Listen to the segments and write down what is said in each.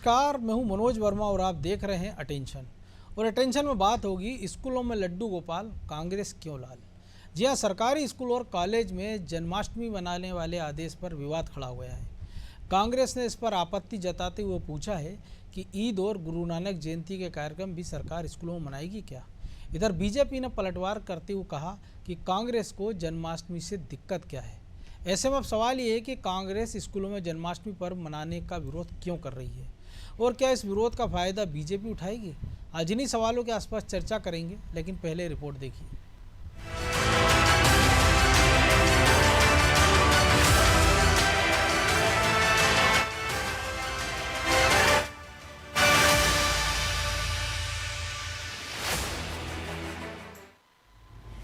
नमस्कार, मैं हूं मनोज वर्मा और आप देख रहे हैं अटेंशन। और अटेंशन में बात होगी स्कूलों में लड्डू गोपाल, कांग्रेस क्यों लाल। जी हां, सरकारी स्कूल और कॉलेज में जन्माष्टमी मनाने वाले आदेश पर विवाद खड़ा हुआ है। कांग्रेस ने इस पर आपत्ति जताते हुए पूछा है कि ईद और गुरु नानक जयंती के कार्यक्रम भी सरकार स्कूलों में मनाएगी क्या। इधर बीजेपी ने पलटवार करते हुए कहा कि कांग्रेस को जन्माष्टमी से दिक्कत क्या है। ऐसे में अब सवाल ये है कि कांग्रेस स्कूलों में जन्माष्टमी पर्व मनाने का विरोध क्यों कर रही है और क्या इस विरोध का फायदा बीजेपी उठाएगी। आज इन्हीं सवालों के आसपास चर्चा करेंगे, लेकिन पहले रिपोर्ट देखिए।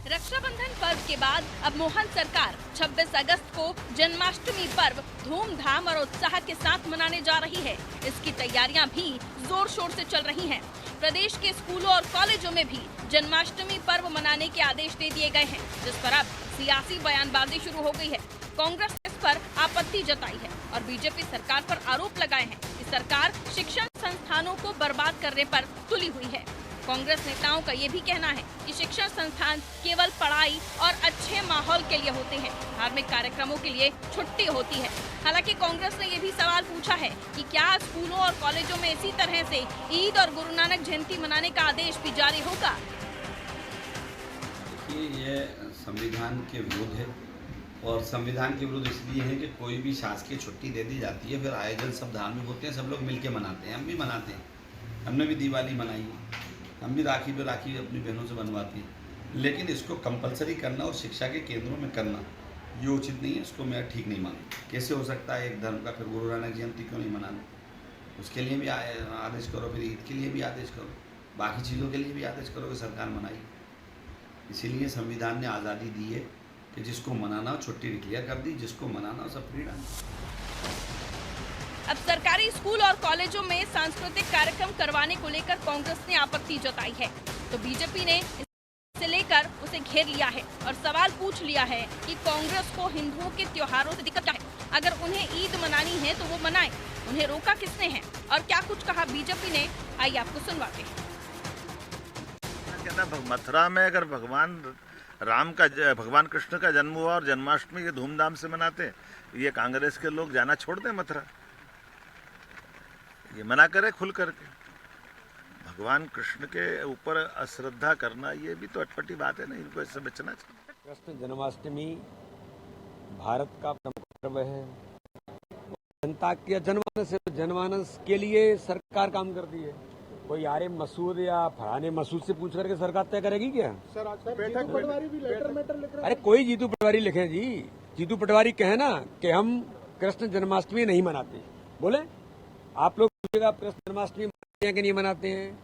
रक्षाबंधन पर्व के बाद अब मोहन सरकार 26 अगस्त को जन्माष्टमी पर्व धूमधाम और उत्साह के साथ मनाने जा रही है। इसकी तैयारियां भी जोर शोर से चल रही हैं। प्रदेश के स्कूलों और कॉलेजों में भी जन्माष्टमी पर्व मनाने के आदेश दे दिए गए हैं, जिस पर अब सियासी बयानबाजी शुरू हो गई है। कांग्रेस ने इस पर आपत्ति जताई है और बीजेपी सरकार पर आरोप लगाए हैं कि सरकार शिक्षण संस्थानों को बर्बाद करने पर तुली हुई है। कांग्रेस नेताओं का ये भी कहना है कि शिक्षण संस्थान केवल पढ़ाई और अच्छे माहौल के लिए होते हैं, धार्मिक कार्यक्रमों के लिए छुट्टी होती है। हालांकि कांग्रेस ने ये भी सवाल पूछा है कि क्या स्कूलों और कॉलेजों में इसी तरह से ईद और गुरु नानक जयंती मनाने का आदेश भी जारी होगा। ये संविधान के विरुद्ध है और संविधान के विरुद्ध इसलिए है कि कोई भी शासकीय छुट्टी दे दी जाती है, फिर आयोजन सब धार्मिक होते हैं, सब लोग मिलके मनाते हैं। हम भी मनाते हैं, हमने भी दिवाली मनाई, हम भी राखी पे राखी अपनी बहनों से बनवाती हैं। लेकिन इसको कंपलसरी करना और शिक्षा के केंद्रों में करना ये उचित नहीं है, इसको मैं ठीक नहीं मानता। कैसे हो सकता है एक धर्म का फिर गुरु नानक जयंती क्यों नहीं मनाना, उसके लिए भी आदेश करो, फिर ईद के लिए भी आदेश करो, बाकी चीज़ों के लिए भी आदेश करो कि सरकार मनाई। इसीलिए संविधान ने आज़ादी दी है कि जिसको मनाना हो छुट्टी डिक्लेयर कर दी, जिसको मनाना हो सब फ्रीडम। अब सरकारी स्कूल और कॉलेजों में सांस्कृतिक कार्यक्रम करवाने को लेकर कांग्रेस ने आपत्ति जताई है, तो बीजेपी ने इसे लेकर उसे घेर लिया है और सवाल पूछ लिया है कि कांग्रेस को हिंदुओं के त्योहारों से दिक्कत क्या है। अगर उन्हें ईद मनानी है तो वो मनाएं, उन्हें रोका किसने है और क्या कुछ कहा बीजेपी ने, आइए आपको सुनवाते हैं। मथुरा में अगर भगवान कृष्ण का जन्म हुआ और जन्माष्टमी के धूमधाम से मनाते, ये कांग्रेस के लोग जाना छोड़ दें मथुरा, ये मना करे खुल करके। भगवान कृष्ण के ऊपर अश्रद्धा करना ये भी तो अटपटी बात है ना, इनको इससे बचना चाहिए। कृष्ण जन्माष्टमी भारत का प्रमुख पर्व है। जनता के जनमानस के लिए सरकार काम करती है। कोई आरे मसूद या फलाने मसूद से पूछ करके सरकार तय करेगी क्या? सर आज जीतू पटवारी भी लेटर लिख रहे हैं। अरे कोई जीतू पटवारी लिखे जी, जीतू पटवारी कहे ना कि हम कृष्ण जन्माष्टमी नहीं मनाते। बोले आप लोग पूछेगा कृष्ण जन्माष्टमी मनाते हैं कि नहीं मनाते हैं,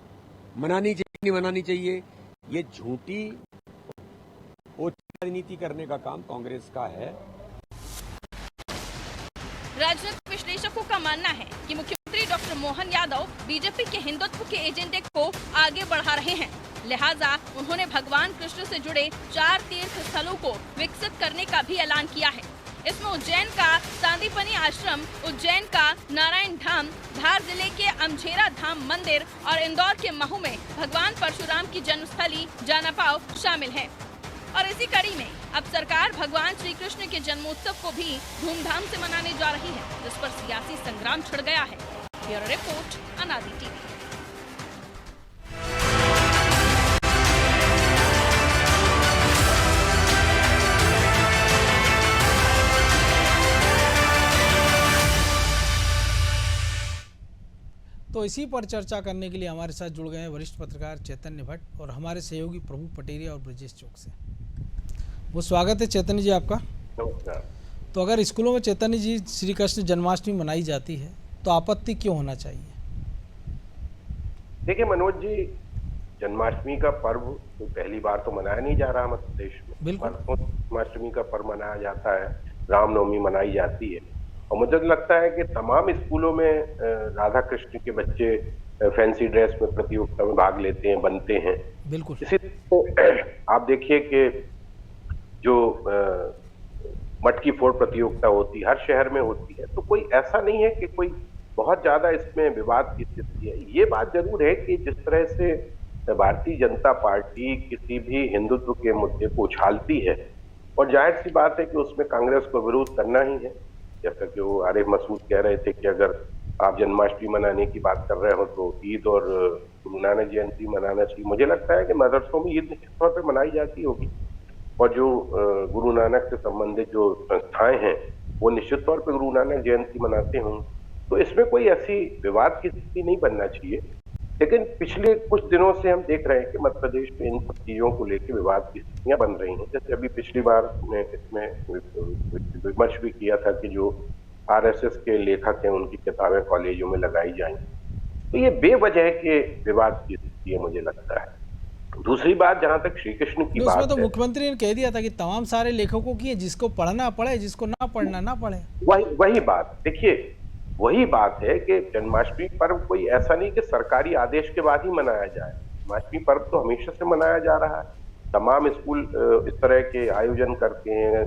मनानी चाहिए नहीं मनानी चाहिए। ये झूठी राजनीति करने का काम कांग्रेस का है। राजनीतिक विश्लेषकों का मानना है कि मुख्यमंत्री डॉक्टर मोहन यादव बीजेपी के हिंदुत्व के एजेंडे को आगे बढ़ा रहे हैं, लिहाजा उन्होंने भगवान कृष्ण से जुड़े 4 तीर्थ स्थलों को विकसित करने का भी ऐलान किया है। इसमें उज्जैन का सांदीपनि आश्रम, उज्जैन का नारायण धाम, धार जिले के अमझेरा धाम मंदिर और इंदौर के महू में भगवान परशुराम की जन्मस्थली जानापाव शामिल है। और इसी कड़ी में अब सरकार भगवान श्री कृष्ण के जन्मोत्सव को भी धूमधाम से मनाने जा रही है, जिस पर सियासी संग्राम छिड़ गया है। ब्यूरो रिपोर्ट, अनादि टीवी। तो इसी पर चर्चा करने के लिए हमारे साथ जुड़ गए हैं वरिष्ठ पत्रकार चैतन्य भट्ट और हमारे सहयोगी प्रभु पटेरिया और ब्रजेश चौक से। वो स्वागत है चैतन्य जी आपका। नमस्कार। तो अगर स्कूलों में चैतन्य जी श्री कृष्ण जन्माष्टमी मनाई जाती है तो आपत्ति क्यों होना चाहिए? देखिए मनोज जी, जन्माष्टमी का पर्व तो पहली बार तो मनाया नहीं जा रहा मध्य प्रदेश में। बिल्कुल। जन्माष्टमी का पर्व मनाया जाता है, रामनवमी मनाई जाती है और मुझे लगता है कि तमाम स्कूलों में राधा कृष्ण के बच्चे फैंसी ड्रेस में प्रतियोगिता में भाग लेते हैं, बनते हैं। बिल्कुल। इसी आप देखिए कि जो मटकी फोड़ प्रतियोगिता होती है हर शहर में होती है, तो कोई ऐसा नहीं है कि कोई बहुत ज्यादा इसमें विवाद की स्थिति है। ये बात जरूर है कि जिस तरह से भारतीय जनता पार्टी किसी भी हिंदुत्व के मुद्दे को उछालती है, और जाहिर सी बात है कि उसमें कांग्रेस को विरोध करना ही है। जैसा कि वो आरिफ मसूद कह रहे थे कि अगर आप जन्माष्टमी मनाने की बात कर रहे हो तो ईद और गुरु नानक जयंती मनाना चाहिए। मुझे लगता है कि मदरसों में ईद निश्चित तौर पर मनाई जाती होगी, और जो गुरु नानक से संबंधित जो संस्थाएं हैं वो निश्चित तौर पर गुरु नानक जयंती मनाते होंगे। तो इसमें कोई ऐसी विवाद की स्थिति नहीं बनना चाहिए। लेकिन पिछले कुछ दिनों से हम देख रहे हैं कि मध्य प्रदेश में इन सब चीजों को लेकर विवाद की स्थितियां बन रही हैं। जैसे अभी पिछली बार में इसमें विमर्श भी किया था कि जो आरएसएस के लेखक हैं उनकी किताबें कॉलेजों में लगाई जाएं। तो ये बेवजह के विवाद की स्थिति है मुझे लगता है। दूसरी बात, जहां तक श्री कृष्ण की बात उसमें तो है, मुख्यमंत्री ने कह दिया था कि तमाम सारे लेखकों की है, जिसको पढ़ना पढ़े, जिसको ना पढ़ना ना पढ़े। वही बात देखिए, वही बात है कि जन्माष्टमी पर्व कोई ऐसा नहीं कि सरकारी आदेश के बाद ही मनाया जाए। जन्माष्टमी पर्व तो हमेशा से मनाया जा रहा है। तमाम स्कूल इस तरह के आयोजन करते हैं।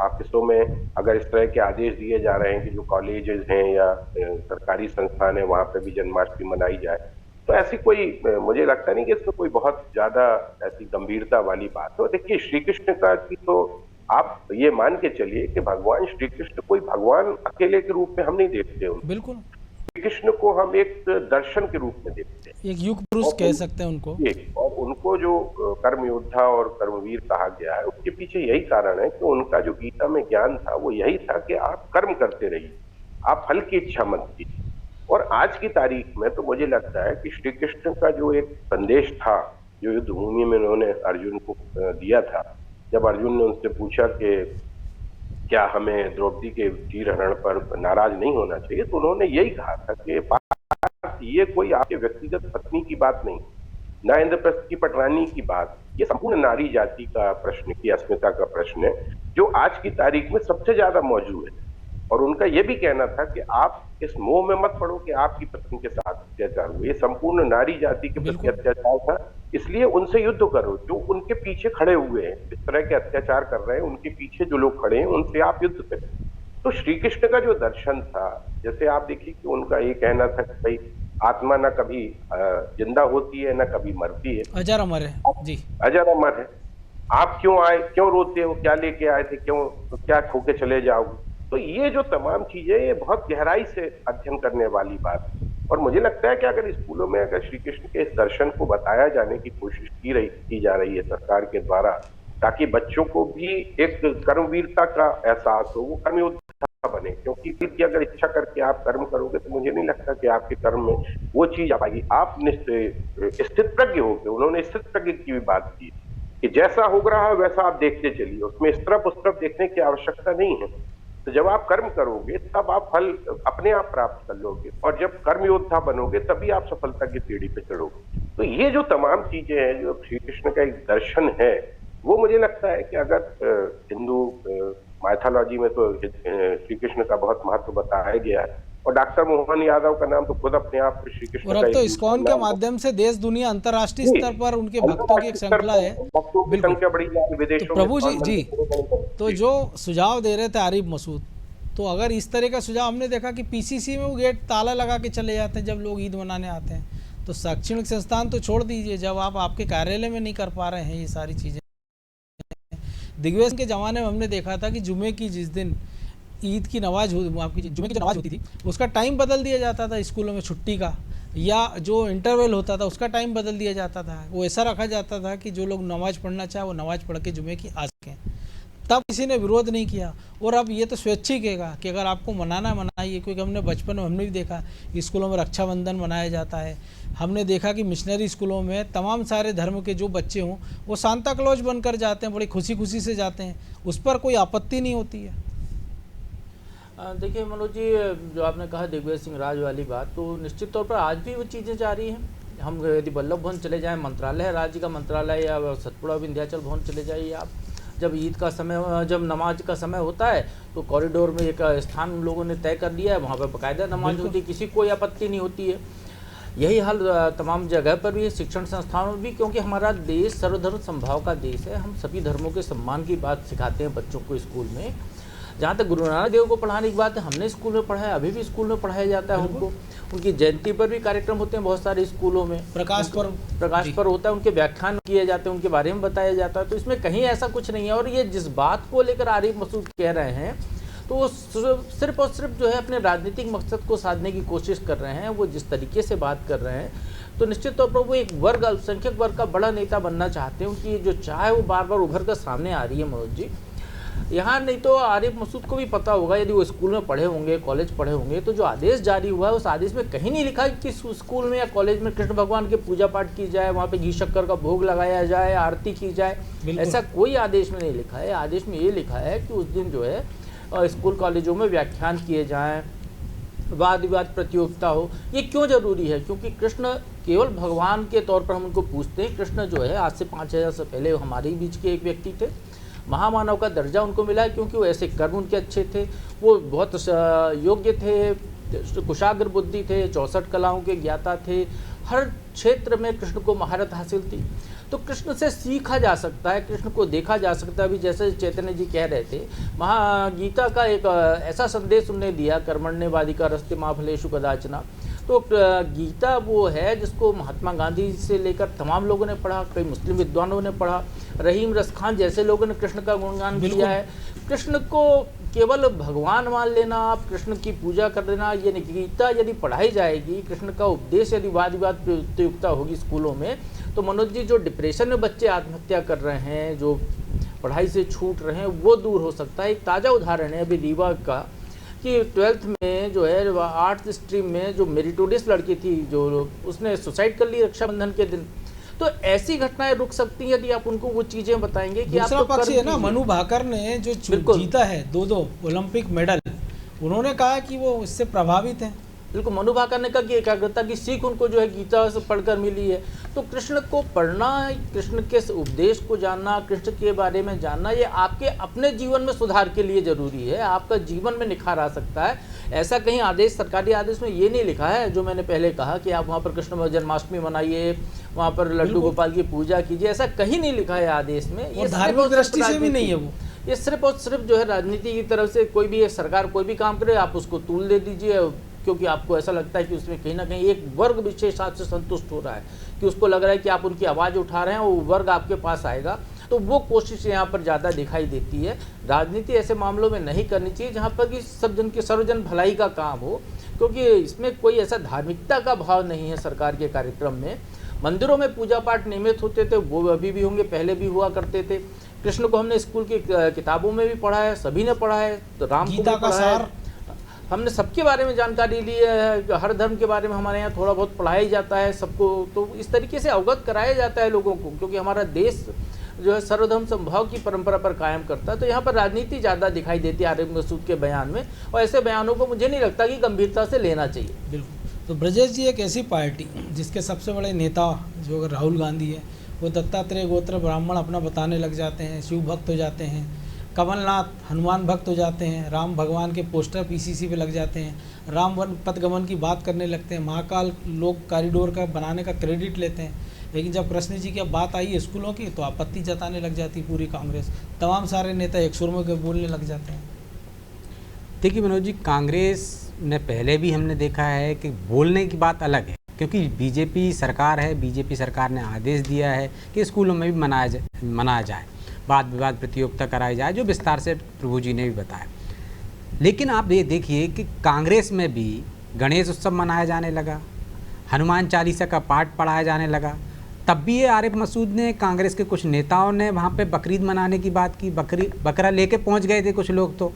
ऑफिसों में अगर इस तरह के आदेश दिए जा रहे हैं कि जो कॉलेजेस हैं या सरकारी संस्थान है वहां पे भी जन्माष्टमी मनाई जाए, तो ऐसी कोई मुझे लगता नहीं कि इसमें कोई बहुत ज्यादा ऐसी गंभीरता वाली बात है। देखिए, श्री कृष्ण का की तो आप ये मान के चलिए कि भगवान श्री कृष्ण कोई भगवान अकेले के रूप में हम नहीं देखते उनको। बिल्कुल, श्री कृष्ण को हम एक दर्शन के रूप में देखते हैं, एक युग पुरुष कह सकते हैं उनको। और उनको जो कर्म योद्धा और कर्मवीर कहा गया है, उसके पीछे यही कारण है कि उनका जो गीता में ज्ञान था वो यही था कि आप कर्म करते रहिए, आप फल की इच्छा मत कीजिए। और आज की तारीख में तो मुझे लगता है कि श्री कृष्ण का जो एक संदेश था, जो युद्ध भूमि में उन्होंने अर्जुन को दिया था, जब अर्जुन ने उनसे पूछा कि क्या हमें द्रौपदी के चीर हरण पर नाराज नहीं होना चाहिए, तो उन्होंने यही कहा था कि ये कोई आपके व्यक्तिगत पत्नी की बात नहीं, ना इंद्रप्रस्थ की पटरानी की बात, ये संपूर्ण नारी जाति का प्रश्न, की अस्मिता का प्रश्न है, जो आज की तारीख में सबसे ज्यादा मौजूद है। और उनका यह भी कहना था कि आप इस मोह में मत पड़ो कि आपकी पत्नी के साथ अत्याचार हुए, ये संपूर्ण नारी जाति के प्रति अत्याचार था, इसलिए उनसे युद्ध करो। जो उनके पीछे खड़े हुए हैं, इस तरह के अत्याचार कर रहे हैं, उनके पीछे जो लोग खड़े हैं उनसे आप युद्ध करें। तो श्री कृष्ण का जो दर्शन था, जैसे आप देखिए कि उनका ये कहना था कि भाई आत्मा ना कभी जिंदा होती है ना कभी मरती है, अजर अमर है जी, अजर अमर है। आप क्यों आए, क्यों रोते हो, क्या लेके आए थे, क्यों क्या खो के चले जाओगे। तो ये जो तमाम चीजें, ये बहुत गहराई से अध्ययन करने वाली बात है। और मुझे लगता है कि अगर स्कूलों में अगर श्री कृष्ण के इस दर्शन को बताया जाने की कोशिश की जा रही है सरकार के द्वारा, ताकि बच्चों को भी एक कर्मवीरता का एहसास हो, वो कर्म योद्धा बने। क्योंकि अगर इच्छा करके आप कर्म करोगे तो मुझे नहीं लगता कि आपके कर्म में वो चीज आ पाएगी। आप स्थित प्रज्ञ हो गए। उन्होंने स्थित प्रज्ञ की भी बात की कि जैसा हो रहा है वैसा आप देखते चलिए, उसमें इस तरफ उस तरफ देखने की आवश्यकता नहीं है। तो जब आप कर्म करोगे तब आप फल अपने आप प्राप्त कर लोगे, और जब कर्म योद्धा बनोगे तभी आप सफलता की सीढ़ी पे चढ़ोगे। तो ये जो तमाम चीजें हैं, जो श्री कृष्ण का एक दर्शन है, वो मुझे लगता है कि अगर हिंदू माइथोलॉजी में तो श्री कृष्ण का बहुत महत्व बताया गया है। और डॉक्टर मोहन यादव का नाम तो खुद अपने आप श्री कृष्ण और अब तो इस्कॉन के माध्यम से देश दुनिया अंतर्राष्ट्रीय स्तर पर उनके भक्तों की एक श्रृंखला है। तो प्रभु जी तो जो सुझाव दे रहे थे आरिफ मसूद, तो अगर इस तरह का सुझाव हमने देखा कि पीसीसी में वो गेट ताला लगा के चले जाते हैं जब लोग ईद मनाने आते हैं, तो शैक्षणिक संस्थान तो छोड़ दीजिए, जब आप आपके कार्यालय में नहीं कर पा रहे हैं ये सारी चीज़ें। दिग्विजय के ज़माने में हमने देखा था कि जुमे की जिस दिन ईद की नमाज आपकी जुमे की जो नमाज होती थी उसका टाइम बदल दिया जाता था स्कूलों में छुट्टी का, या जो इंटरवल होता था उसका टाइम बदल दिया जाता था। वो ऐसा रखा जाता था कि जो लोग नमाज पढ़ना चाहे वो नमाज पढ़ के जुमे की आ सकें। तब किसी ने विरोध नहीं किया। और अब ये तो स्वैच्छिक है कि अगर आपको मनाना मनाइए, क्योंकि हमने बचपन में हमने भी देखा स्कूलों में रक्षाबंधन मनाया जाता है। हमने देखा कि मिशनरी स्कूलों में तमाम सारे धर्म के जो बच्चे हों वो सांता क्लॉज बनकर जाते हैं, बड़ी खुशी खुशी से जाते हैं, उस पर कोई आपत्ति नहीं होती है। देखिए मनोज जी, जो आपने कहा दिग्विजय सिंह राज वाली बात, तो निश्चित तौर पर आज भी वो चीज़ें जारी हैं। हम यदि वल्लभ भवन चले जाएं, मंत्रालय है राज्य का मंत्रालय, या सतपुड़ा विंध्याचल भवन चले जाइए आप, जब ईद का समय, जब नमाज का समय होता है तो कॉरिडोर में एक स्थान उन लोगों ने तय कर लिया है, वहाँ पर बाकायदा नमाज होती है, किसी कोई आपत्ति नहीं होती है। यही हाल तमाम जगह पर भी है, शिक्षण संस्थानों में भी, क्योंकि हमारा देश सर्वधर्म समभाव का देश है। हम सभी धर्मों के सम्मान की बात सिखाते हैं बच्चों को स्कूल में। जहाँ तक गुरु नानक देव को पढ़ाने की बात है, हमने स्कूल में पढ़ाया, अभी भी स्कूल में पढ़ाया जाता है उनको। उनकी जयंती पर भी कार्यक्रम होते हैं बहुत सारे स्कूलों में, प्रकाश पर्व होता है, उनके व्याख्यान किए जाते हैं, उनके बारे में बताया जाता है। तो इसमें कहीं ऐसा कुछ नहीं है। और ये जिस बात को लेकर आरिफ मसूद कह रहे हैं, तो वो सिर्फ और सिर्फ जो है अपने राजनीतिक मकसद को साधने की कोशिश कर रहे हैं। वो जिस तरीके से बात कर रहे हैं, तो निश्चित तौर पर वो एक वर्ग, अल्पसंख्यक वर्ग का बड़ा नेता बनना चाहते हैं। उनकी जो चाह है वो बार बार उभर कर सामने आ रही है मनोज जी। यहाँ नहीं तो आरिफ मसूद को भी पता होगा, यदि वो स्कूल में पढ़े होंगे, कॉलेज पढ़े होंगे, तो जो आदेश जारी हुआ है उस आदेश में कहीं नहीं लिखा कि स्कूल में या कॉलेज में कृष्ण भगवान के पूजा पाठ की जाए, वहाँ पे घी शक्कर का भोग लगाया जाए, आरती की जाए। ऐसा कोई आदेश में नहीं लिखा है। आदेश में ये लिखा है कि उस दिन जो है स्कूल कॉलेजों में व्याख्यान किए जाएँ, वाद विवाद प्रतियोगिता हो। ये क्यों जरूरी है? क्योंकि कृष्ण केवल भगवान के तौर पर हम उनको पूछते हैं। कृष्ण जो है आज से 5000 से पहले हमारे बीच के एक व्यक्ति थे। महामानव का दर्जा उनको मिला है क्योंकि वो ऐसे कर्म उनके अच्छे थे, वो बहुत योग्य थे, कुशाग्र बुद्धि थे, 64 कलाओं के ज्ञाता थे, हर क्षेत्र में कृष्ण को महारत हासिल थी। तो कृष्ण से सीखा जा सकता है, कृष्ण को देखा जा सकता है। अभी जैसे चैतन्य जी कह रहे थे, गीता का एक ऐसा संदेश उन्होंने दिया, कर्मण्येवाधिकार रस्ते मा फलेषु कदाचन। तो गीता वो है जिसको महात्मा गांधी से लेकर तमाम लोगों ने पढ़ा, कई मुस्लिम विद्वानों ने पढ़ा, रहीम रस खान जैसे लोगों ने कृष्ण का गुणगान किया है। कृष्ण को केवल भगवान मान लेना, आप कृष्ण की पूजा कर देना, ये नहीं। गीता यदि पढ़ाई जाएगी, कृष्ण का उपदेश यदि वाद विवाद प्रतियोगिता होगी स्कूलों में, तो मनोज जी जो डिप्रेशन में बच्चे आत्महत्या कर रहे हैं, जो पढ़ाई से छूट रहे हैं, वो दूर हो सकता है। एक ताज़ा उदाहरण है अभी रीवा का, कि 12th में जो है आर्ट्स स्ट्रीम में जो मेरिटोरियस लड़की थी, जो उसने सुसाइड कर ली रक्षाबंधन के दिन। तो ऐसी घटनाएं रुक सकती हैं यदि आप उनको वो चीजें बताएंगे कि दूसरा पक्ष है ना, मनु भाकर ने जो जीता है 2 ओलंपिक मेडल, उन्होंने कहा कि वो इससे प्रभावित हैं। बिल्कुल, मनु भाकर ने कहा कि एकाग्रता की सीख उनको जो है गीता से पढ़कर मिली है। तो कृष्ण को पढ़ना, कृष्ण के उपदेश को जानना, कृष्ण के बारे में जानना, ये आपके अपने जीवन में सुधार के लिए जरूरी है। आपका जीवन में निखार आ सकता है। ऐसा कहीं आदेश, सरकारी आदेश में ये नहीं लिखा है जो मैंने पहले कहा कि आप वहाँ पर कृष्ण जन्माष्टमी मनाइए, वहाँ पर लड्डू गोपाल की पूजा कीजिए। ऐसा कहीं नहीं लिखा है आदेश में। ये धार्मिक दृष्टि से भी नहीं है वो। ये सिर्फ और सिर्फ जो है राजनीति की तरफ से कोई भी सरकार कोई भी काम करे, आप उसको तूल दे दीजिए, क्योंकि आपको ऐसा लगता है कि उसमें कहीं ना कहीं एक वर्ग विशेष आपसे संतुष्ट हो रहा है, कि उसको लग रहा है कि आप उनकी आवाज़ उठा रहे हैं, वो वर्ग आपके पास आएगा। तो वो कोशिश यहाँ पर ज़्यादा दिखाई देती है। राजनीति ऐसे मामलों में नहीं करनी चाहिए जहाँ पर कि सब जन के सर्वजन भलाई का काम हो, क्योंकि इसमें कोई ऐसा धार्मिकता का भाव नहीं है सरकार के कार्यक्रम में। मंदिरों में पूजा पाठ नियमित होते थे, वो अभी भी होंगे, पहले भी हुआ करते थे। कृष्ण को हमने स्कूल की किताबों में भी पढ़ा है, सभी ने पढ़ा है, तो राम को भी पढ़ा है, हमने सबके बारे में जानकारी ली है। हर धर्म के बारे में हमारे यहाँ थोड़ा बहुत पढ़ाया जाता है सबको। तो इस तरीके से अवगत कराया जाता है लोगों को, क्योंकि हमारा देश जो है सर्वधर्म समभाव की परंपरा पर कायम करता है। तो यहाँ पर राजनीति ज़्यादा दिखाई देती है आरिफ मसूद के बयान में, और ऐसे बयानों को मुझे नहीं लगता कि गंभीरता से लेना चाहिए। बिल्कुल। तो ब्रजेश जी, एक ऐसी पार्टी जिसके सबसे बड़े नेता जो राहुल गांधी है, वो दत्तात्रेय गोत्र ब्राह्मण अपना बताने लग जाते हैं, शिव भक्त हो जाते हैं, कमलनाथ हनुमान भक्त हो जाते हैं, राम भगवान के पोस्टर पीसीसी पे लग जाते हैं, राम वन पथगमन की बात करने लगते हैं, महाकाल लोग कॉरिडोर का बनाने का क्रेडिट लेते हैं। लेकिन जब कृष्ण जी की बात आई स्कूलों की, तो आपत्ति जताने लग जाती पूरी कांग्रेस, तमाम सारे नेता एक सुर में बोलने लग जाते हैं। देखिए मनोज जी, कांग्रेस ने पहले भी हमने देखा है कि बोलने की बात अलग है, क्योंकि बीजेपी सरकार है, बीजेपी सरकार ने आदेश दिया है कि स्कूलों में भी मनाया जाए, वाद विवाद प्रतियोगिता कराई जाए, जो विस्तार से प्रभु जी ने भी बताया। लेकिन आप ये देखिए कि कांग्रेस में भी गणेश उत्सव मनाया जाने लगा, हनुमान चालीसा का पाठ पढ़ाया जाने लगा। तब भी ये आरिफ मसूद ने, कांग्रेस के कुछ नेताओं ने वहाँ पे बकरीद मनाने की बात की, बकरा लेके पहुँच गए थे कुछ लोग, तो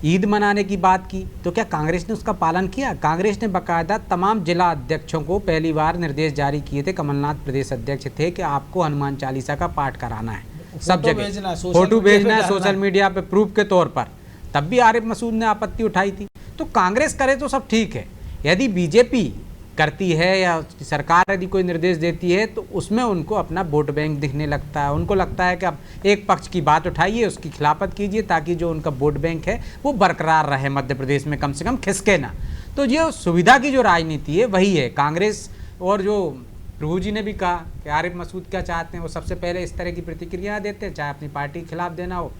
ईद मनाने की बात की। तो क्या कांग्रेस ने उसका पालन किया? कांग्रेस ने बाकायदा तमाम जिला अध्यक्षों को पहली बार निर्देश जारी किए थे, कमलनाथ प्रदेश अध्यक्ष थे, कि आपको हनुमान चालीसा का पाठ कराना है, सब जगह फोटो भेजना है सोशल मीडिया पे प्रूफ के तौर पर। तब भी आरिफ मसूद ने आपत्ति उठाई थी। तो कांग्रेस करे तो सब ठीक है, यदि बीजेपी करती है या सरकार यदि कोई निर्देश देती है तो उसमें उनको अपना वोट बैंक दिखने लगता है। उनको लगता है कि अब एक पक्ष की बात उठाइए, उसकी खिलाफत कीजिए, ताकि जो उनका वोट बैंक है वो बरकरार रहे, मध्य प्रदेश में कम से कम खिसके ना। तो ये सुविधा की जो राजनीति है वही है कांग्रेस। और जो प्रभु जी ने भी कहा कि आरिफ मसूद क्या चाहते हैं, वो सबसे पहले इस तरह की प्रतिक्रिया देते हैं, चाहे अपनी पार्टी के खिलाफ देना हो,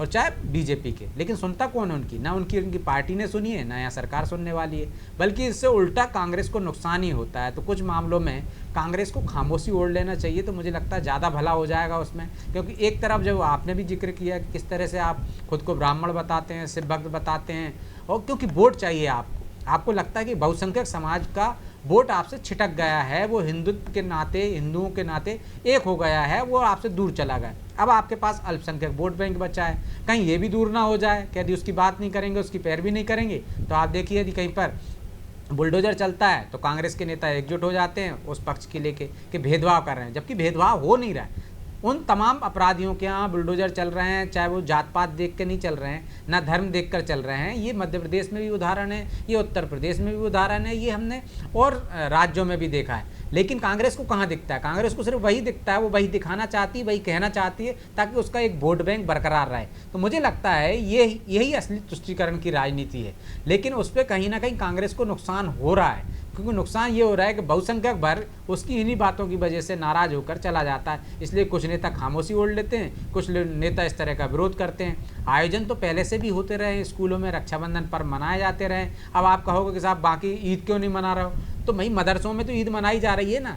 और चाहे बीजेपी के, लेकिन सुनता कौन है उनकी? ना उनकी पार्टी ने सुनी है, ना यहाँ सरकार सुनने वाली है, बल्कि इससे उल्टा कांग्रेस को नुकसान ही होता है। तो कुछ मामलों में कांग्रेस को खामोशी ओढ़ लेना चाहिए, तो मुझे लगता है ज़्यादा भला हो जाएगा उसमें। क्योंकि एक तरफ जब आपने भी जिक्र किया कि किस तरह से आप खुद को ब्राह्मण बताते हैं, शिव भक्त बताते हैं, और क्योंकि वोट चाहिए आपको लगता है कि बहुसंख्यक समाज का वोट आपसे छिटक गया है, वो हिंदुत्व के नाते, हिंदुओं के नाते एक हो गया है, वो आपसे दूर चला गया। अब आपके पास अल्पसंख्यक वोट बैंक बचा है, कहीं ये भी दूर ना हो जाए कि यदि उसकी बात नहीं करेंगे, उसकी पैरवी नहीं करेंगे, तो आप देखिए यदि कहीं पर बुलडोजर चलता है तो कांग्रेस के नेता एकजुट हो जाते हैं उस पक्ष के लेके कि भेदभाव कर रहे हैं, जबकि भेदभाव हो नहीं रहा है। उन तमाम अपराधियों के यहाँ बुलडोजर चल रहे हैं, चाहे वो जात पात देख कर नहीं चल रहे हैं, ना धर्म देख कर चल रहे हैं। ये मध्य प्रदेश में भी उदाहरण है, ये उत्तर प्रदेश में भी उदाहरण है, ये हमने और राज्यों में भी देखा है। लेकिन कांग्रेस को कहाँ दिखता है? कांग्रेस को सिर्फ वही दिखता है, वो वही दिखाना चाहती है, वही कहना चाहती है, ताकि उसका एक वोट बैंक बरकरार रहे। तो मुझे लगता है यही असली तुष्टीकरण की राजनीति है। लेकिन उस पर कहीं ना कहीं कांग्रेस को नुकसान हो रहा है, क्योंकि नुकसान ये हो रहा है कि बहुसंख्यक वर्ग उसकी इन्हीं बातों की वजह से नाराज होकर चला जाता है। इसलिए कुछ नेता खामोशी ओढ़ लेते हैं, कुछ नेता इस तरह का विरोध करते हैं। आयोजन तो पहले से भी होते रहे, स्कूलों में रक्षाबंधन पर्व मनाए जाते रहे। अब आप कहोगे कि साहब बाकी ईद क्यों नहीं मना रहे हो, तो भाई मदरसों में तो ईद मनाई जा रही है ना।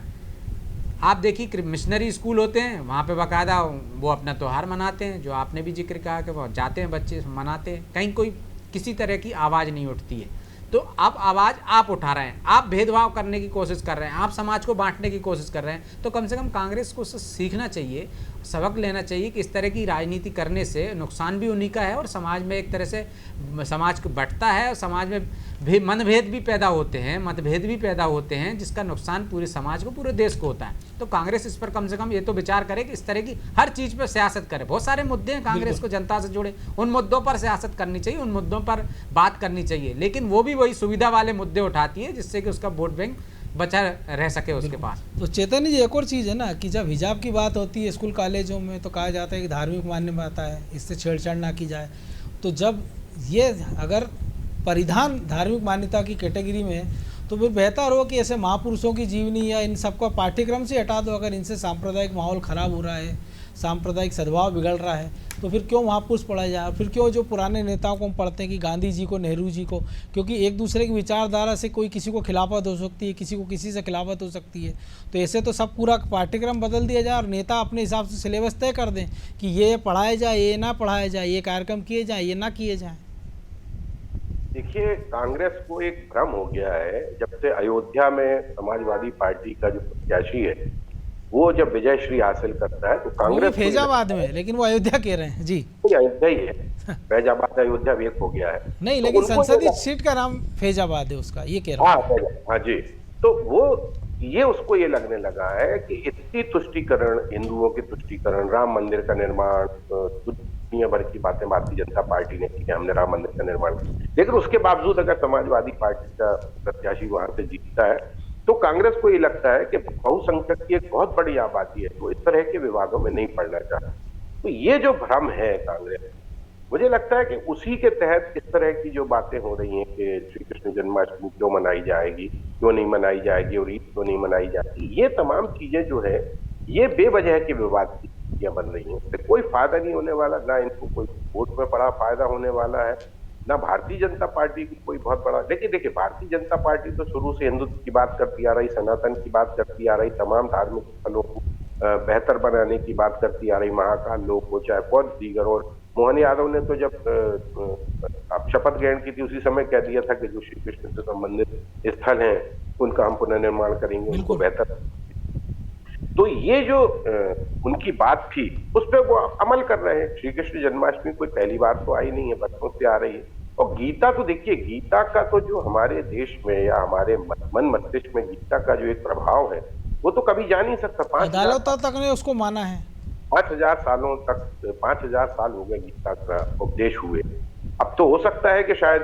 आप देखिए मिशनरी स्कूल होते हैं, वहाँ पे बाकायदा वो अपना त्यौहार मनाते हैं, जो आपने भी जिक्र कहा कि वो जाते हैं बच्चे मनाते हैं, कहीं कोई किसी तरह की आवाज़ नहीं उठती है। तो अब आवाज़ आप उठा रहे हैं, आप भेदभाव करने की कोशिश कर रहे हैं, आप समाज को बांटने की कोशिश कर रहे हैं। तो कम से कम कांग्रेस को सीखना चाहिए, सबक लेना चाहिए कि इस तरह की राजनीति करने से नुकसान भी उन्हीं का है, और समाज में एक तरह से समाज को बंटता है, और समाज में मनभेद भी पैदा होते हैं, मतभेद भी पैदा होते हैं, जिसका नुकसान पूरे समाज को, पूरे देश को होता है। तो कांग्रेस इस पर कम से कम ये तो विचार करे कि इस तरह की हर चीज़ पर सियासत करे। बहुत सारे मुद्दे हैं कांग्रेस को जनता से जुड़े, उन मुद्दों पर सियासत करनी चाहिए, उन मुद्दों पर बात करनी चाहिए, लेकिन वो भी वही सुविधा वाले मुद्दे उठाती है जिससे कि उसका वोट बैंक बचा रह सके उसके पास। तो चेतन जी, एक और चीज़ है ना कि जब हिजाब की बात होती है स्कूल कॉलेजों में, तो कहा जाता है कि धार्मिक मान्यता है, इससे छेड़छाड़ ना की जाए। तो जब ये अगर परिधान धार्मिक मान्यता की कैटेगरी में है, तो फिर बेहतर हो कि ऐसे महापुरुषों की जीवनी या इन सबका पाठ्यक्रम से हटा दो। अगर इनसे सांप्रदायिक माहौल ख़राब हो रहा है, सांप्रदायिक सद्भाव बिगड़ रहा है, तो फिर क्यों महापुरुष पढ़ा जाए? फिर क्यों जो पुराने नेताओं को हम पढ़ते हैं कि गांधी जी को, नेहरू जी को, क्योंकि एक दूसरे की विचारधारा से कोई किसी को खिलाफत हो सकती है, किसी को किसी से खिलाफत हो सकती है। तो ऐसे तो सब पूरा पाठ्यक्रम बदल दिया जाए और नेता अपने हिसाब से सिलेबस तय कर दें कि ये पढ़ाया जाए, ये ना पढ़ाया जाए, ये कार्यक्रम किए जाए, ये ना किए जाए। देखिए, कांग्रेस को एक भ्रम हो गया है जब से अयोध्या में समाजवादी पार्टी का जो प्रत्याशी है वो जब विजय श्री हासिल करता है, तो कांग्रेस फैजाबाद में, लेकिन वो अयोध्या कह रहे हैं जी, अयोध्या ही है, फैजाबाद अयोध्या भी एक हो गया है। नहीं, तो लेकिन संसदीय सीट का नाम फैजाबाद है उसका, ये कह रहा हूँ। हाँ जी, तो वो ये उसको ये लगने लगा है कि इतनी तुष्टीकरण, हिंदुओं की तुष्टीकरण, राम मंदिर का निर्माण, दुनिया भर की बातें भारतीय जनता पार्टी ने की, हमने राम मंदिर का निर्माण, लेकिन उसके बावजूद अगर समाजवादी पार्टी का प्रत्याशी वहां से जीतता है, तो कांग्रेस को ये लगता है कि बहुसंख्यक की एक बहुत बड़ी आबादी है, तो इस तरह के विवादों में नहीं पड़ना चाहता। तो ये जो भ्रम है कांग्रेस, मुझे लगता है कि उसी के तहत इस तरह की जो बातें हो रही हैं कि श्री कृष्ण जन्माष्टमी क्यों मनाई जाएगी, क्यों नहीं मनाई जाएगी, और ईद क्यों नहीं मनाई जाएगी, ये तमाम चीजें जो है ये बेवजह के विवाद की चीजें बन रही हैं। तो कोई फायदा नहीं होने वाला, ना इनको कोई वोट में बड़ा फायदा होने वाला है, ना भारतीय जनता पार्टी की कोई बहुत बड़ा। लेकिन देखिए, भारतीय जनता पार्टी तो शुरू से हिंदुत्व की बात करती आ रही, सनातन की बात करती आ रही, तमाम धार्मिक स्थलों को बेहतर बनाने की बात करती आ रही, महाकाल लोक हो चाहे कौन दीगर। और मोहन यादव ने तो जब शपथ ग्रहण की थी उसी समय कह दिया था कि जो श्री कृष्ण से संबंधित स्थल हैं उनका हम पुनर्निर्माण करेंगे, उनको बेहतर। तो ये जो उनकी बात थी उस पर वो अमल कर रहे हैं। श्री कृष्ण जन्माष्टमी कोई पहली बार तो आई नहीं है, बरसों से आ रही है। और गीता तो देखिए, गीता का तो जो हमारे देश में या हमारे मन मस्तिष्क में गीता का जो एक प्रभाव है वो तो कभी जा नहीं सकता। अदालतों तक ने उसको माना है। 5000 सालों तक, 5000 साल हो गए गीता का उपदेश हुए। अब तो हो सकता है कि शायद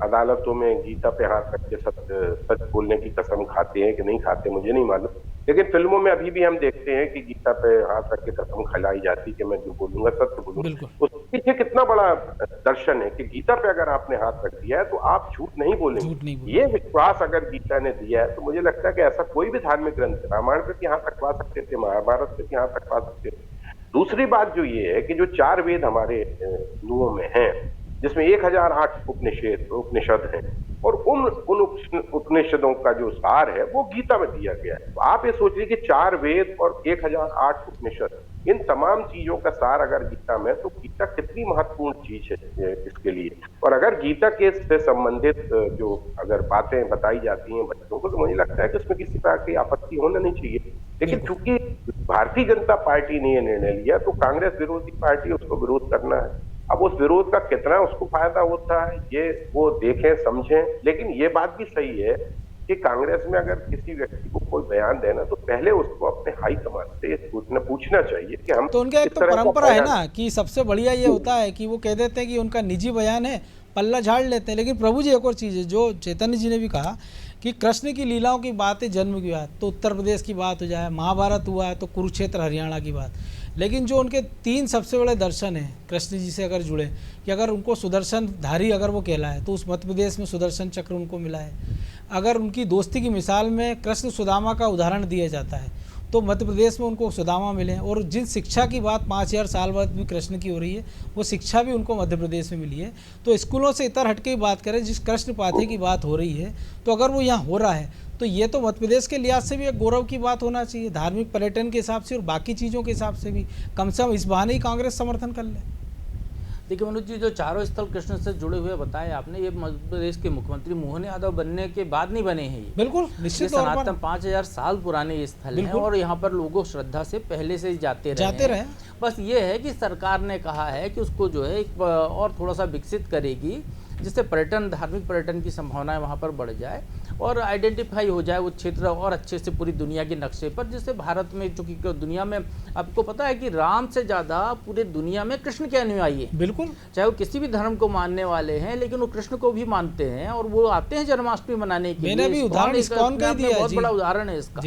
अदालतों में गीता पे हाथ रख के सच बोलने की कसम खाते हैं कि नहीं खाते, मुझे नहीं मालूम, लेकिन फिल्मों में अभी भी हम देखते हैं कि गीता पे हाथ रख के कसम खिलाई जाती कि मैं जो बोलूंगा सत्य बोलूंगा। उसके पीछे कितना बड़ा दर्शन है कि गीता पे अगर आपने हाथ रख दिया है तो आप झूठ नहीं बोलेंगे। ये विश्वास अगर गीता ने दिया है तो मुझे लगता है कि ऐसा कोई भी धार्मिक ग्रंथ, रामायण पे हाथ रखवा सकते थे, महाभारत पे हाथ रखवा सकते थे, दूसरी बात जो ये है कि जो 4 वेद हमारे हिंदुओं में हैं, जिसमें 1008 उपनिषद हैं, और उन उपनिषदों का जो सार है वो गीता में दिया गया है। तो आप ये सोच लीजिए कि 4 वेद और 1008 उपनिषद, इन तमाम चीजों का सार अगर गीता में, तो गीता कितनी महत्वपूर्ण चीज है इसके लिए। और अगर गीता के से संबंधित जो अगर बातें बताई जाती हैं बच्चों को, तो मुझे लगता है कि उसमें किसी प्रकार की आपत्ति होना नहीं चाहिए। लेकिन चूंकि भारतीय जनता पार्टी ने यह निर्णय लिया, तो कांग्रेस विरोधी पार्टी उसको विरोध करना है। अब उस विरोध का कितना उसको फायदा होता है ये वो देखें समझें। लेकिन ये बात भी सही है कि कांग्रेस में अगर किसी व्यक्ति को कोई बयान देना, तो पहले उसको अपने हाईकमान से पूछना चाहिए कि हम, तो उनका एक तो परंपरा है ना कि सबसे बढ़िया ये होता है कि वो कह देते हैं कि उनका निजी बयान है, पल्ला झाड़ लेते हैं। लेकिन प्रभु जी एक और चीज़ है जो चैतन्य जी ने भी कहा कि कृष्ण की लीलाओं की बात है, जन्म की बात, तो उत्तर प्रदेश की बात हो जाए, महाभारत हुआ है तो कुरुक्षेत्र हरियाणा की बात। लेकिन जो उनके 3 सबसे बड़े दर्शन हैं कृष्ण जी से अगर जुड़े, कि अगर उनको सुदर्शन धारी अगर वो कहलाए, तो उस मध्य प्रदेश में सुदर्शन चक्र उनको मिला है। अगर उनकी दोस्ती की मिसाल में कृष्ण सुदामा का उदाहरण दिया जाता है, तो मध्य प्रदेश में उनको सुदामा मिले हैं। और जिन शिक्षा की बात 5000 साल बाद भी कृष्ण की हो रही है, वो शिक्षा भी उनको मध्य प्रदेश में मिली है। तो स्कूलों से इतर हटके की बात करें, जिस कृष्ण पाथे की बात हो रही है, तो अगर वो यहाँ हो रहा है, तो ये तो मध्य प्रदेश के लिहाज से भी एक गौरव की बात होना चाहिए, धार्मिक पर्यटन के हिसाब से और बाकी चीज़ों के हिसाब से भी। कम से कम इस बहाने ही कांग्रेस समर्थन कर ले। देखिए मनोज जी, जो चारों स्थल कृष्ण से जुड़े हुए बताए आपने, ये मध्य प्रदेश के मुख्यमंत्री मोहन यादव बनने के बाद नहीं बने हैं। ये बिल्कुल निश्चित तौर पर सनातन 5000 साल पुराने ये स्थल हैं और यहाँ पर लोगों श्रद्धा से पहले से जाते रहे। बस ये है कि सरकार ने कहा है कि उसको जो है एक और थोड़ा सा विकसित करेगी, जिससे पर्यटन, धार्मिक पर्यटन की संभावनाएं वहाँ पर बढ़ जाए और आइडेंटिफाई हो जाए वो क्षेत्र और अच्छे से पूरी दुनिया के नक्शे पर। जिससे भारत में, चूंकि दुनिया में आपको पता है कि राम से ज़्यादा पूरे दुनिया में कृष्ण के अनुयायी हैं। बिल्कुल, चाहे वो किसी भी धर्म को मानने वाले हैं, लेकिन वो कृष्ण को भी मानते हैं और वो आते हैं जन्माष्टमी मनाने के लिए। मैंने भी उदाहरण इस्कॉन का दिया, बहुत बड़ा उदाहरण है इसका।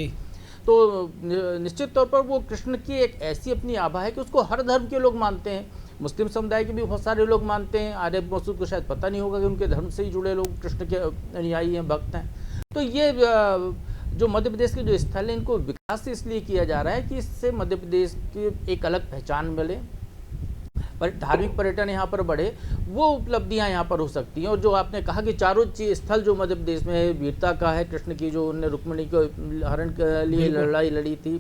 तो निश्चित तौर पर वो कृष्ण की एक ऐसी अपनी आभा है कि उसको हर धर्म के लोग मानते हैं। मुस्लिम समुदाय के भी बहुत सारे लोग मानते हैं। आर्य मसूद को शायद पता नहीं होगा कि उनके धर्म से ही जुड़े लोग कृष्ण के अनुयायी हैं, भक्त हैं। तो ये जो मध्य प्रदेश के जो स्थल हैं, इनको विकास इसलिए किया जा रहा है कि इससे मध्य प्रदेश की एक अलग पहचान मिले, धार्मिक पर्यटन यहाँ पर बढ़े, वो उपलब्धियाँ यहाँ पर हो सकती हैं। और जो आपने कहा कि चारों स्थल जो मध्य प्रदेश में वीरता का है, कृष्ण की जो उन्होंने रुक्मिणी को हरण के लिए लड़ाई लड़ी थी,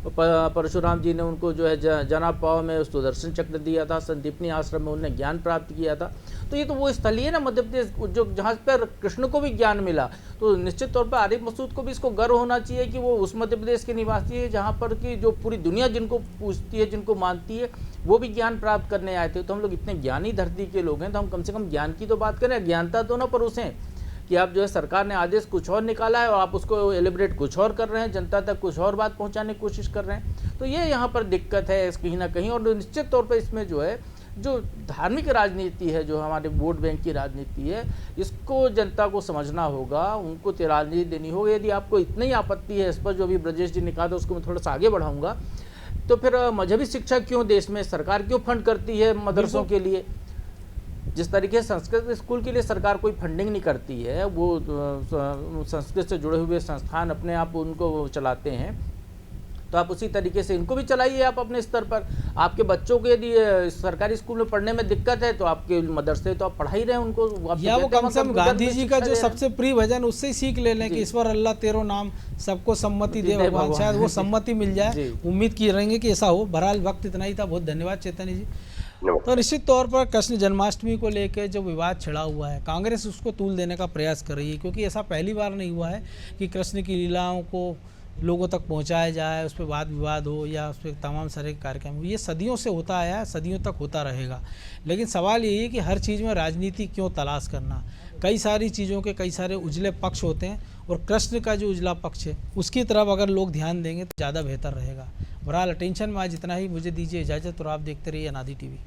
परशुराम जी ने उनको जो है जनापाव में सुदर्शन चक्र दिया था, संदीपनी आश्रम में उन्होंने ज्ञान प्राप्त किया था। तो ये तो वो स्थल ही है ना मध्य प्रदेश जो जहाँ पर कृष्ण को भी ज्ञान मिला। तो निश्चित तौर पर आरिफ मसूद को भी इसको गर्व होना चाहिए कि वो उस मध्य प्रदेश के निवासी है जहाँ पर कि जो पूरी दुनिया जिनको पूछती है, जिनको मानती है, वो भी ज्ञान प्राप्त करने आए थे। तो हम लोग इतने ज्ञानी धरती के लोग हैं, तो हम कम से कम ज्ञान की तो बात करें, अज्ञानता तो ना परोसें कि आप जो है सरकार ने आदेश कुछ और निकाला है और आप उसको एलिब्रेट कुछ और कर रहे हैं, जनता तक कुछ और बात पहुंचाने की कोशिश कर रहे हैं। तो ये यहाँ पर दिक्कत है कहीं ना कहीं। और निश्चित तौर पर इसमें जो है जो धार्मिक राजनीति है, जो हमारे वोट बैंक की राजनीति है, इसको जनता को समझना होगा, उनको तिरांजलि देनी होगी। यदि आपको इतनी आपत्ति है इस पर जो अभी ब्रजेश जी ने कहा था, उसको मैं थोड़ा सा आगे बढ़ाऊंगा, तो फिर मजहबी शिक्षा क्यों देश में सरकार क्यों फंड करती है मदरसों के लिए? जिस तरीके से संस्कृत स्कूल के लिए सरकार कोई फंडिंग नहीं करती है, वो संस्कृत से जुड़े हुए संस्थान अपने आप उनको चलाते हैं, तो आप उसी तरीके से इनको भी चलाइए आप अपने स्तर पर। आपके बच्चों को यदि सरकारी स्कूल में पढ़ने में दिक्कत है, तो आपके मदरसे तो आप पढ़ा ही रहे हैं उनको। या वो कम से कम गांधी जी का जो सबसे प्रिय भजन, उससे ही सीख ले लें कि ईश्वर अल्लाह तेरो नाम, सबको सम्मति दे भगवान। शायद वो सम्मति मिल जाए, उम्मीद की रहेंगे कि ऐसा हो। बहरहाल वक्त इतना ही था। बहुत धन्यवाद चैतन्य जी। तो निश्चित तौर पर कृष्ण जन्माष्टमी को लेकर जो विवाद छिड़ा हुआ है, कांग्रेस उसको तूल देने का प्रयास कर रही है, क्योंकि ऐसा पहली बार नहीं हुआ है कि कृष्ण की लीलाओं को लोगों तक पहुंचाया जाए, उस पर वाद विवाद हो या उस पर तमाम सारे कार्यक्रम हो। ये सदियों से होता आया है, सदियों तक होता रहेगा। लेकिन सवाल यही है कि हर चीज़ में राजनीति क्यों तलाश करना। कई सारी चीज़ों के कई सारे उजले पक्ष होते हैं, और कृष्ण का जो उजला पक्ष है उसकी तरफ अगर लोग ध्यान देंगे तो ज़्यादा बेहतर रहेगा। बहरहाल अटेंशन में आज इतना ही। मुझे दीजिए इजाज़त और आप देखते रहिए अनादि टीवी।